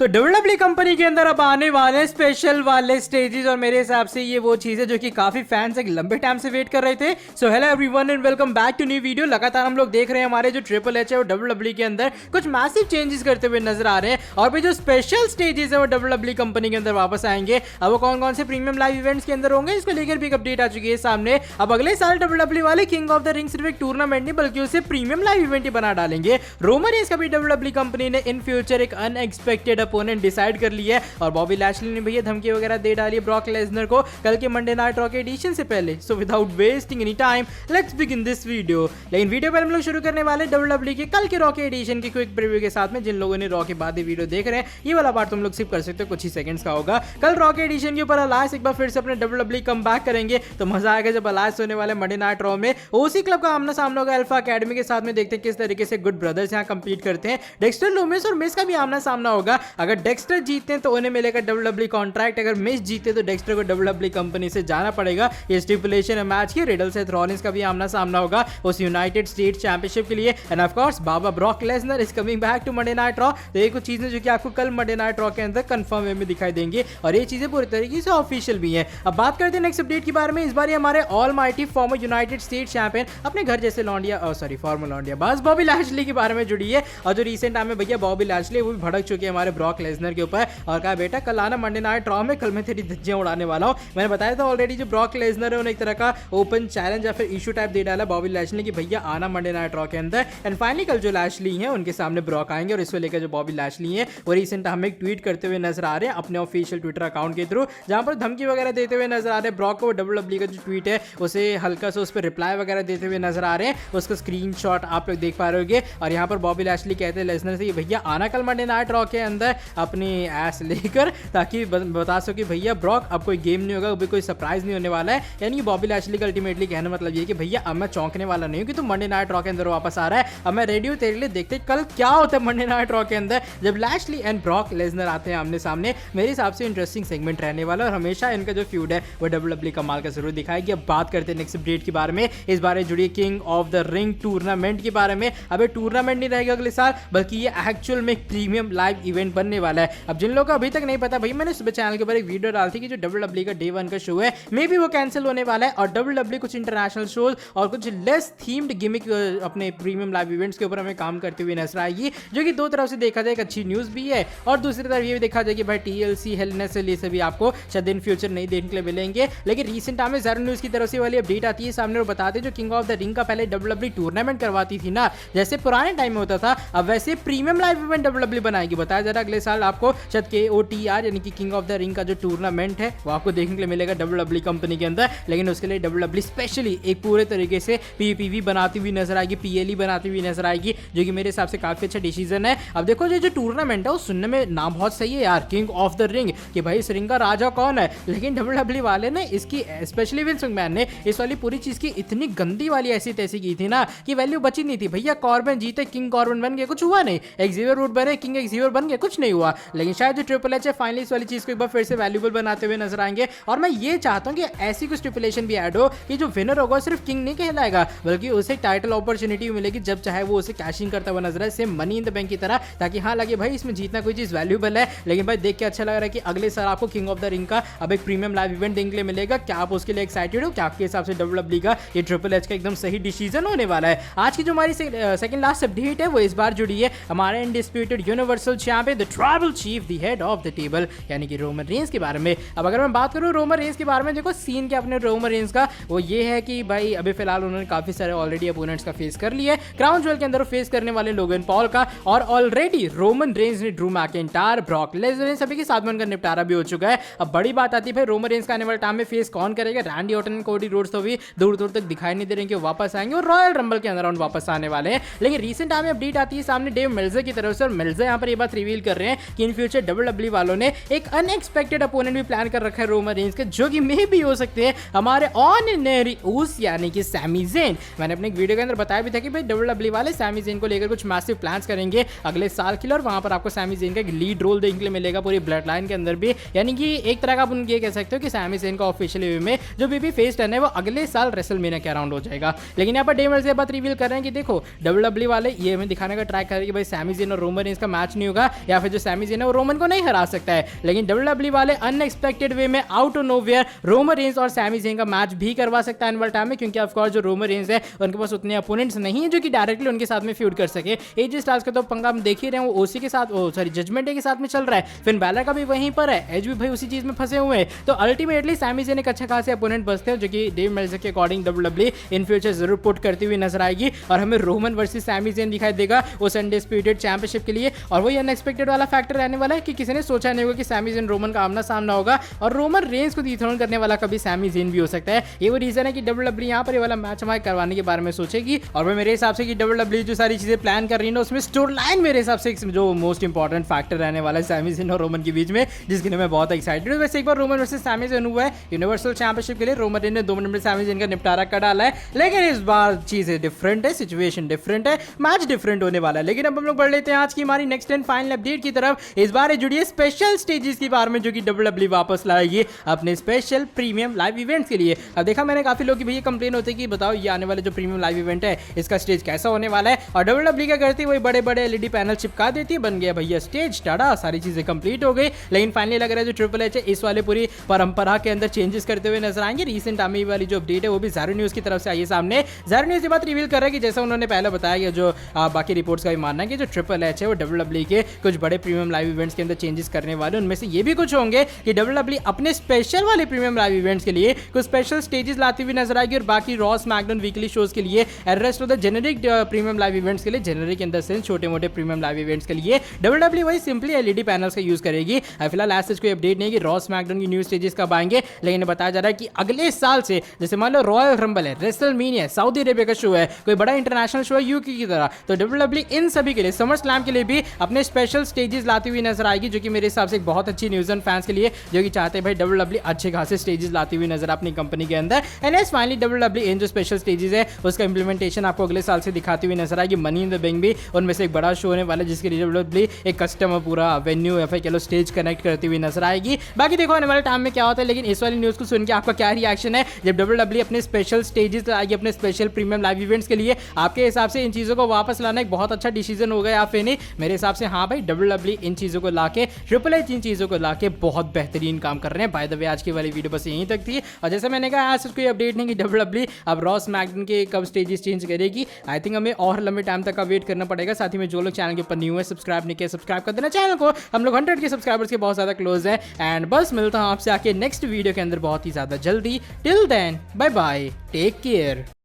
तो WWE company के अंदर अब आने वाले स्पेशल वाले स्टेजेस और मेरे हिसाब से ये वो चीज है जो कि काफी फैंस एक लंबे टाइम से वेट कर रहे थे। So hello everyone and welcome back to new video. लगातार हम लोग देख रहे हैं हमारे जो ट्रिपल एच है वो WWE के अंदर कुछ मैसिव चेंजेस करते हुए नजर आ रहे हैं और भी जो स्पेशल स्टेजेस है वो WWE कंपनी के अंदर वापस आएंगे। अब वो कौन कौन से प्रीमियम लाइव इवेंट्स के अंदर होंगे इसको लेकर भी एक अपडेट आ चुकी है सामने। अब अगले साल WWE वाले किंग ऑफ द रिंग सिर्फ एक टूर्नामेंट नहीं बल्कि उसे प्रीमियम लाइव इवेंट ही बना डालेंगे। रोमन रेंस का भी WWE कंपनी ने इन फ्यूचर एक अनएक्सपेक्टेड अपोनेंट डिसाइड कर ली है और बॉबी लैशली ने भैया धमकी वगैरह दे डाली है ब्रॉक लेसनर को कल के मंडे नाइट रॉ के एडिशन से पहले। So without wasting any time let's begin this video. लेकिन वीडियो पर हम लोग शुरू करने वाले WWE के कल के रॉ के एडिशन की क्विक प्रीव्यू के साथ में। जिन लोगों ने रॉ के बाद वीडियो देख रहे हैं ये वाला पार्ट तुम लोग स्किप कर सकते हो, कुछ ही सेकंड्स का होगा। कल रॉ के एडिशन के ऊपर अलायंस एक बार फिर से अपने WWE कम बैक करेंगे तो मजा आएगा जब अलायंस होने वाले मंडे नाइट रॉ में ओसी क्लब का आमना सामना होगा अल्फा एकेडमी के साथ में। देखते हैं किस तरीके से गुड ब्रदर्स यहाँ कंपीट करते हैं। डेक्स्टर लूमिस और मिस का भी आमना सामना होगा। अगर डेक्स्टर जीतते हैं तो उन्हें मिलेगा WWE कॉन्ट्रैक्ट, अगर मिस जीते तो डेक्स्टर को WWE कंपनी से जाना पड़ेगा। ये स्टिपुलेशन है मैच की। रिडल से रॉलिंस का भी आमना सामना होगा उस यूनाइटेड स्टेट्स चैंपियनशिप के लिए। एंड ऑफ कोर्स बाबा Brock Lesnar is coming back to Monday night Raw. तो ये कुछ चीजें जो कि आपको कल मंडे नाइट रॉ के अंदर कंफर्म वे में दिखाई देंगी और ये चीजें पूरी तरीके से ऑफिशियल भी है। अब बात करते हैं नेक्स्ट अपडेट के बारे में। इस बार हमारे all mighty farmer United states champion अपने घर जैसे लौंडिया फॉर्मर लौंडिया बस बॉबी लैशली के बारे में जुड़ी है। और जो रिसेंट टाइम में भैया बॉबी लैशली वो भी भड़क चुकी है हमारे ब्रॉक लेसनर के ऊपर और कहा बेटा कल आना मंडे नाइट रॉ में, कल मैं तेरी धज्जियां उड़ाने वाला हूं। मैंने बताया था ऑलरेडी जो ब्रॉक लेसनर है उन्हें एक तरह का ओपन चैलेंज या फिर इशू टाइप दे डाला बॉबी लैशली की भैया आना मंडे नाइट रॉ के अंदर। एंड फाइनली कल जो लैशली है उनके सामने ब्रॉक आएंगे और इसको लेकर जो बॉबी लैशली है वो रिसेंट हमें एक ट्वीट करते हुए नजर आ रहे हैं अपने ऑफिशियल ट्विटर अकाउंट के थ्रू, जहां पर धमकी वगैरह देते हुए नजर आ रहे हैं ब्रॉक को। WWE का जो ट्वीट है उसे हल्का सा उस पर रिप्लाई वगैरह देते हुए नजर आ रहे हैं, उसका स्क्रीनशॉट आप लोग देख पा रहे होंगे। और यहाँ पर बॉबी लैशली कहते हैं लेसनर से भैया आना कल मंडे नाइट रॉ के अंदर अपनी एस लेकर, ताकि बता सको भैया ब्रॉक अब कोई गेम नहीं होगा, अभी कोई सरप्राइज नहीं होने वाला है। यानी बॉबी लैशली का अल्टीमेटली कहना मतलब ये कि भैया अब मैं चौंकने वाला नहीं हूं कि तू मंडे नाइट रॉ के अंदर वापस आ रहा है। अब मैं रेडी हूं तेरे लिए, देखते कल क्या होता है मंडे नाइट रॉ के अंदर जब लैशली एंड ब्रॉक लेसनर आते हैं आमने सामने। मेरे हिसाब से इंटरेस्टिंग सेगमेंट रहने वाला और हमेशा इनका जो फ्यूड है वो WWE कमाल का जरूर दिखाएगी। अब बात करते हैं नेक्स्ट अपडेट के बारे में। इस बारे जुड़ी king of the ring tournament के बारे में। अब टूर्नामेंट नहीं रहेगा अगले साल बल्कि ये एक्चुअल में प्रीमियम लाइव इवेंट बनने वाला है। अब जिन लोगों को अभी तक नहीं पता भाई मैंने सुबह चैनल के ऊपर एक वीडियो डाली थी कि जो WWE का डे 1 का शो है मे बी वो कैंसिल होने वाला है और WWE कुछ इंटरनेशनल शोज और कुछ लेस थीम्ड गिमिक अपने प्रीमियम लाइव इवेंट्स के ऊपर हमें काम करते हुए नजर आएगी, जो कि दो तरफ से देखा जाए एक अच्छी न्यूज भी है और दूसरी तरफ ये भी देखा जाए कि भाई TLC हेल इन ए से भी आपको शायद इन फ्यूचर नहीं देखने के लिए मिलेंगे। लेकिन रिसेंट टाइम में ज़रा न्यूज की तरफ से वाली अपडेट आती है सामने और बताते जो किंग ऑफ द रिंग का पहले WWE टूर्नामेंट करवाती थी ना, जैसे पुराने टाइम में होता था, अब वैसे प्रीमियम लाइव इवेंट WWE बनाएगी। बताया जा रहा है अगले साल आपको शायद KOTR यानी कि किंग ऑफ द रिंग का जो टूर्नामेंट है वो आपको देखने के लिए मिलेगा WWE कंपनी के अंदर। लेकिन उसके लिए WWE स्पेशली एक पूरे तरीके से PPV बनाती हुई नजर आएगी, PLE बनाती हुई नजर आएगी, जो कि मेरे हिसाब से काफी अच्छा डिसीजन है। अब देखो जो टूर्नामेंट है वो सुनने में नाम बहुत सही है यार, किंग ऑफ द रिंग, कि भाई इस रिंग का राजा कौन है। लेकिन WWE वाले ने इसकी स्पेशली विंस मैकमैन ने इस वाली पूरी चीज की इतनी गंदी वाली ऐसी तैसी की थी ना कि वैल्यू बची नहीं थी। भैया कॉर्बिन जीते किंग कॉर्बिन बन गए, कुछ हुआ नहीं। एक्सेवियर रूट बने किंग एक्सेवियर बन गए, कुछ नहीं हुआ। लेकिन शायद जो ट्रिपल एच है फाइनली इस वाली चीज को एक बार फिर से वैल्यूबल बनाते हुए नजर आएंगे और मैं ये चाहता हूं कि ऐसी कुछ स्टिपुलेशन भी ऐड हो कि जो विनर होगा सिर्फ किंग नहीं कहलाएगा बल्कि उसे टाइटल अपॉर्चुनिटी मिलेगी जब चाहे वो उसे कैशिंग करता हुआ नजर आए, same money in the bank की तरह, ताकि हाँ लगे भाई इसमें जीतना कोई चीज वैल्यूबल है। लेकिन भाई देख के अच्छा लग रहा है कि अगले साल आपको किंग ऑफ द रिंग का अब एक प्रीमियम लाइव इवेंट देखने के लिए मिलेगा। क्या आप उसके लिए एक्साइटेड हो? क्या आपके हिसाब से WWE का ये ट्रिपल एच का एकदम सही डिसीजन होने वाला है? आज की जो हमारी सेकंड लास्ट अपडेट है वो इस बार जुड़ी है हमारे undisputed universal champion the tribal chief the head of the table यानी कि रोमन रेंस के बारे में। अब अगर मैं बात करूं रोमन रेंस के बारे में, देखो सीन के अपने रोमन रेंस का वो ये है कि भाई अभी फिलहाल उन्होंने काफी सारे ऑलरेडी अपोनेंट्स का फेस कर लिया है। क्राउन ज्वेल के अंदर फेस करने वाले लोगन पॉल का और ऑलरेडी रोमन रेंस ने ड्रू मैकिंटायर ब्रॉक लेसनर सभी के साथ में उनका निपटारा भी हो चुका है। अब बड़ी बात आती है भाई रोमन रेंस का आने वाले टाइम में फेस कौन करेगा। Randy Orton and Cody Rhodes तो भी दूर दूर तक दिखाई नहीं दे रहे कि वो वापस आएंगे और रॉयल रंबल के अंदर वापस आने वाले हैं। लेकिन रिसेंट टाइम में अपडेट आती है सामने डेव मिल्जर की तरफ से और मिल्जर यहाँ पर ये बात रिवील कर रहे हैं कि इन फ्यूचर WWE वालों ने एक अनएक्सपेक्टेड अपोनेंट भी प्लान कर रखा है रोमन रेंस के, जो कि मे भी हो सकते हैं हमारे ऑर्डिनरी उस यानी कि सैमी ज़ेन। मैंने अपने एक वीडियो के अंदर बताया भी था कि भाई WWE वाले सैमी ज़ेन को लेकर कुछ मैसिव प्लान्स करेंगे अगले साल के लिए और वहां पर आपको सैमी ज़ेन का एक लीड रोल देखने के लिए मिलेगा पूरी ब्लड लाइन के अंदर भी। यानी कि एक तरह का आप ये कह सकते हो कि सैमी ज़ेन का ऑफिशियल में जो भी फेस टर्न है वो अगले साल रेसलमेनिया के अराउंड हो जाएगा। लेकिन यहाँ पर डे मिल्जर रिवील कर रहे हैं कि देखो WWE वाले ये हमें दिखाने का ट्राई कर रहे हैं कि भाई सैमी ज़ेन और रोमन रेंस का मैच नहीं होगा या फिर जो सैमी ज़ेन है वो रोमन को नहीं हरा सकता है, लेकिन WWE वाले अनएक्सपेक्टेड वे में out of nowhere Roman Reigns और सैमी ज़ेन का मैच भी करवा सकता है आने वाले टाइम में, क्योंकि ऑफ कोर्स जो रोमन रेंस है उनके पास उतने अपोनेंट्स नहीं है जो कि डायरेक्टली उनके साथ में फ्यूड कर सके। एजी स्टार्स का तो पंगा हम देख ही रहे हैं, वो ओसी के साथ सॉरी जजमेंट डे के साथ में चल रहा है, फिन बैलर का भी वहीं पर है, एज भी भाई उसी चीज में फंसे हुए हैं। तो अल्टीमेटली सैमी ज़ेन एक अच्छा खासे अपोनेंट बचते हैं जो कि डेव मेल्जर के अकॉर्डिंग WWE इन फ्यूचर जरूर पुट करती हुई नजर आएगी और हमें रोमन वर्सेस सैमी ज़ेन दिखाई देगा वो अनडिस्प्यूटेड चैंपियनशिप के लिए। और वही अनएक्सपेक्टेड वाला फैक्टर रहने वाला है कि किसी ने सोचा नहीं होगा कि सैमी ज़ेन रोमन का आमना सामना होगा और रोमन रेंस को डिथ्रोन करने वाला कभी सैमी ज़ेन भी हो सकता है। ये वो रीजन है कि WWE यहाँ पर ये वाला मैच हमारे करवाने के बारे में सोचेगी। और वो मेरे हिसाब से कि WWE जो सारी चीजें प्लान कर रही है ना उसमें स्टोरी लाइन मेरे हिसाब से जो मोस्ट इंपॉर्टेंट फैक्टर रहने वाला है सैमी ज़ेन और रोमन के बीच में, जिसके लिए मैं बहुत एक्साइटेड हूँ। वैसे एक बार रोमन वर्सेस सैमी ज़ेन हुआ है यूनिवर्सल चैंपियनशिप के लिए, रोमन रेंस ने 2 मिनट में सैमी ज़ेन का निपटारा कर डाला है, लेकिन इस बार चीजें डिफरेंट है, सिचुएशन डिफरेंट है, मैच डिफरेंट होने वाला है। लेकिन अब हम लोग बढ़ लेते हैं आज की हमारी नेक्स्ट एंड फाइनल अपडेट की तरफ। इस बार जुड़िए स्पेशल स्टेजेस की बार में जो कि WWE वापस लाएगी अपने स्पेशल प्रीमियम लाइव इवेंट्स के लिए। अब देखा मैंने काफी लोग की भैया कंप्लेन होती है कि बताओ ये आने वाले जो प्रीमियम लाइव इवेंट है इसका स्टेज कैसा होने वाला है, और WWE क्या करती है वही बड़े बड़े एलईडी पैनल चिपका देती है, बन गया भैया स्टेज, टाड़ा सारी चीजें कंप्लीट हो गई। लेकिन फाइनली लग रहा है जो ट्रिपल एच है इस वाले पूरी परंपरा के अंदर चेंजेस करते हुए नजर आएंगे। रिसेंट आमी वाली जो अपडेट है वो भी ज़ारो न्यूज की तरफ से आई है सामने। ज़ारो न्यूज ये बात रिवील कर रहा है कि जैसा उन्होंने पहले बताया कि जो बाकी रिपोर्ट्स का भी मानना है कि जो ट्रिपल एच है वो WWE के कुछ बड़े प्रीमियम लाइव इवेंट्स के अंदर चेंजेस करने वाले, उनमें से ये भी कुछ होंगे कि WWE अपने स्पेशल वाले प्रीमियम लाइव इवेंट्स के लिए कुछ स्पेशल स्टेजेस लाती हुई नजर आएगी, और बाकी रॉ स्मैकडाउन वीकली शोज के लिए rest of the generic premium live events के लिए, जेनेरिक इन द सेंस छोटे मोटे प्रीमियम लाइव इवेंट्स के लिए WWE वही सिंपली एलईडी पैनल्स का यूज करेगी। फिलहाल ऐसा कोई अपडेट नहीं कि रॉ स्मैकडाउन की न्यू स्टेजेस कब आएंगे, लेकिन बताया जा रहा है कि अगले साल से, जैसे मान लो रॉयल रंबल है, रेसलमेनिया, सऊदी अरेबिया का शो है, कोई बड़ा इंटरनेशनल शो है यूके की तरह, तो WWE इन सभी के लिए समर स्लैम के लिए भी अपने स्पेशल स्टेजेस लाती हुई नजर आएगी, जो कि मेरे हिसाब से एक बहुत अच्छी न्यूज़ एंड फैंस के लिए जो कि चाहते हैं भाई WWE अच्छे खासे स्टेजेस लाती हुई नजर अपनी कंपनी के अंदर। एंड एस फाइनली WWE इन जो स्पेशल स्टेजेस है उसका इंप्लीमेंटेशन आपको अगले साल से दिखाती हुई नजर आएगी। मनी इन द बैंक भी उनमें से एक बड़ा शो होने वाला है, जिसके लिए WWE एक कस्टमर पूरा वेन्यू या फिर कह लो स्टेज कनेक्ट करती हुई नजर आएगी। बाकी देखो आने वाले टाइम में क्या होता है, लेकिन इस वाली न्यूज़ को सुन के आपका क्या रिएक्शन है जब WWE अपने स्पेशल स्टेजेस लाएगी अपने स्पेशल प्रीमियम लाइव इवेंट्स के लिए? आपके हिसाब से इन चीज़ों को वापस लाना एक बहुत अच्छा डिसीजन होगा या फिर नहीं? मेरे हिसाब से हाँ भाई, WWE इन चीज़ों को लाके, ट्रिपल एच इन चीज़ों को लाके बहुत बेहतरीन काम कर रहे हैं। बाय द वे आज की वाली वीडियो बस यहीं तक थी, और जैसे मैंने कहा आज कोई अपडेट नहीं कि WWE अब रॉ स्मैकडाउन के कब स्टेजेस चेंज करेगी। आई थिंक हमें और लंबे टाइम तक का वेट करना पड़ेगा। साथ ही में जो लोग चैनल के ऊपर न्यू है, सब्सक्राइब नहीं किया, सब्सक्राइब कर देना चैनल को। हम लोग 100 के सब्सक्राइबर्स के बहुत ज़्यादा क्लोज है। एंड बस मिलता हूँ आपसे आके नेक्स्ट वीडियो के अंदर बहुत ही ज़्यादा जल्दी। Till then bye bye, take care.